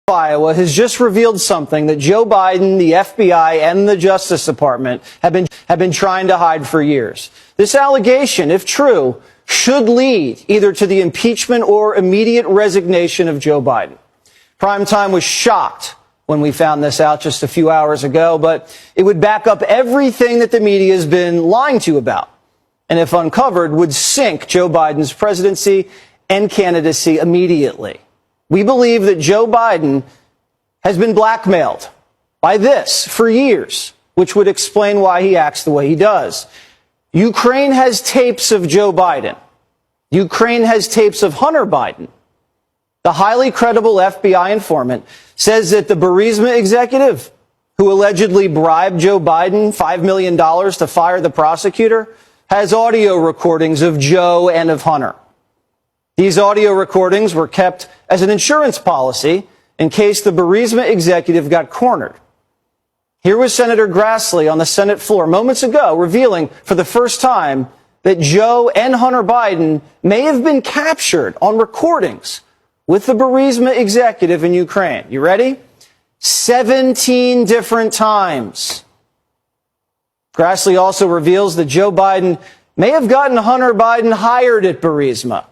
Iowa has just revealed something that Joe Biden, the FBI, and the Justice Department have been trying to hide for years. This allegation, if true, should lead either to the impeachment or immediate resignation of Joe Biden. Primetime was shocked when we found this out just a few hours ago, but it would back up everything that the media has been lying to you about, and if uncovered, would sink Joe Biden's presidency and candidacy immediately. We believe that Joe Biden has been blackmailed by this for years, which would explain why he acts the way he does. Ukraine has tapes of Joe Biden. Ukraine has tapes of Hunter Biden. The highly credible FBI informant says that the Burisma executive, who allegedly bribed Joe Biden $5 million to fire the prosecutor, has audio recordings of Joe and of Hunter. These audio recordings were kept as an insurance policy in case the Burisma executive got cornered. Here was Senator Grassley on the Senate floor moments ago revealing for the first time that Joe and Hunter Biden may have been captured on recordings with the Burisma executive in Ukraine. You ready? 17 different times. Grassley also reveals that Joe Biden may have gotten Hunter Biden hired at Burisma.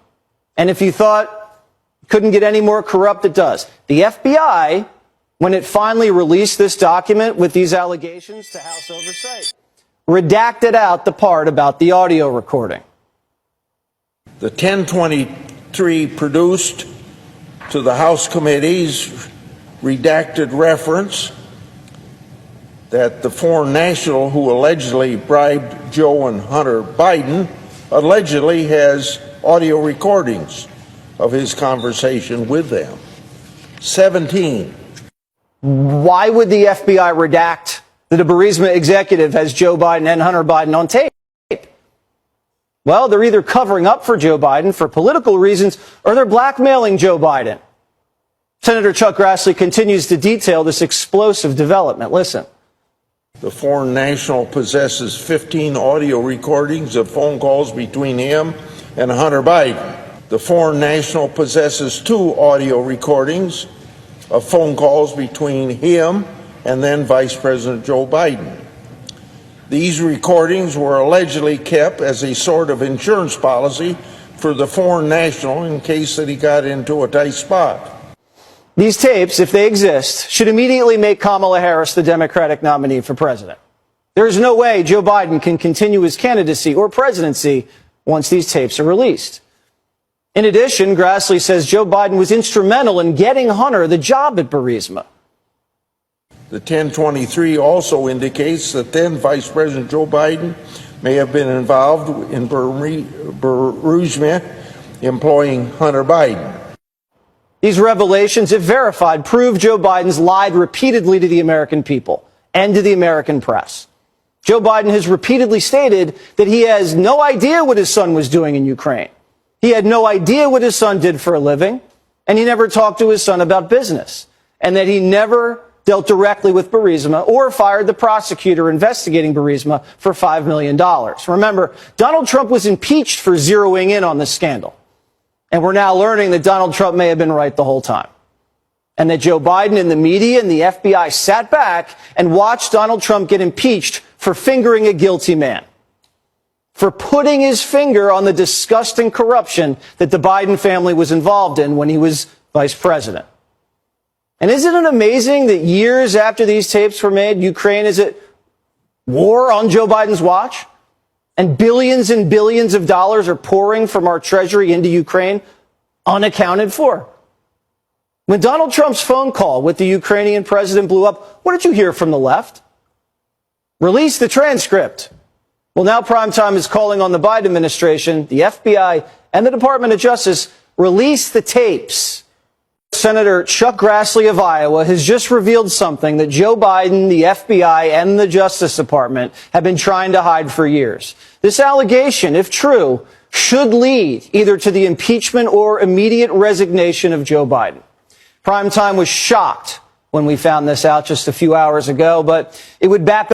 And if you thought it couldn't get any more corrupt, it does. The FBI, when it finally released this document with these allegations to House Oversight, redacted out the part about the audio recording. The 1023 produced to the House committees redacted reference that the foreign national who allegedly bribed Joe and Hunter Biden allegedly has audio recordings of his conversation with them. 17. Why would the FBI redact that a Burisma executive has Joe Biden and Hunter Biden on tape? Well, they're either covering up for Joe Biden for political reasons or they're blackmailing Joe Biden. Senator Chuck Grassley continues to detail this explosive development. Listen. The foreign national possesses 15 audio recordings of phone calls between him and Hunter Biden. The foreign national possesses 2 audio recordings of phone calls between him and then Vice President Joe Biden. These recordings were allegedly kept as a sort of insurance policy for the foreign national in case that he got into a tight spot. These tapes, if they exist, should immediately make Kamala Harris the Democratic nominee for president. There is no way Joe Biden can continue his candidacy or presidency once these tapes are released. In addition, Grassley says Joe Biden was instrumental in getting Hunter the job at Burisma. The 1023 also indicates that then Vice President Joe Biden may have been involved in Burisma employing Hunter Biden. These revelations, if verified, prove Joe Biden's lied repeatedly to the American people and to the American press. Joe Biden has repeatedly stated that he has no idea what his son was doing in Ukraine. He had no idea what his son did for a living, and he never talked to his son about business, and that he never dealt directly with Burisma or fired the prosecutor investigating Burisma for $5 million. Remember, Donald Trump was impeached for zeroing in on this scandal. And we're now learning that Donald Trump may have been right the whole time. And that Joe Biden and the media and the FBI sat back and watched Donald Trump get impeached for fingering a guilty man. For putting his finger on the disgusting corruption that the Biden family was involved in when he was vice president. And isn't it amazing that years after these tapes were made, Ukraine is at war on Joe Biden's watch? And billions of dollars are pouring from our treasury into Ukraine unaccounted for. When Donald Trump's phone call with the Ukrainian president blew up, what did you hear from the left? Release the transcript. Well, now Primetime is calling on the Biden administration, the FBI, and the Department of Justice, release the tapes. Senator Chuck Grassley of Iowa has just revealed something that Joe Biden, the FBI, and the Justice Department have been trying to hide for years. This allegation, if true, should lead either to the impeachment or immediate resignation of Joe Biden. Primetime was shocked when we found this out just a few hours ago, but it would back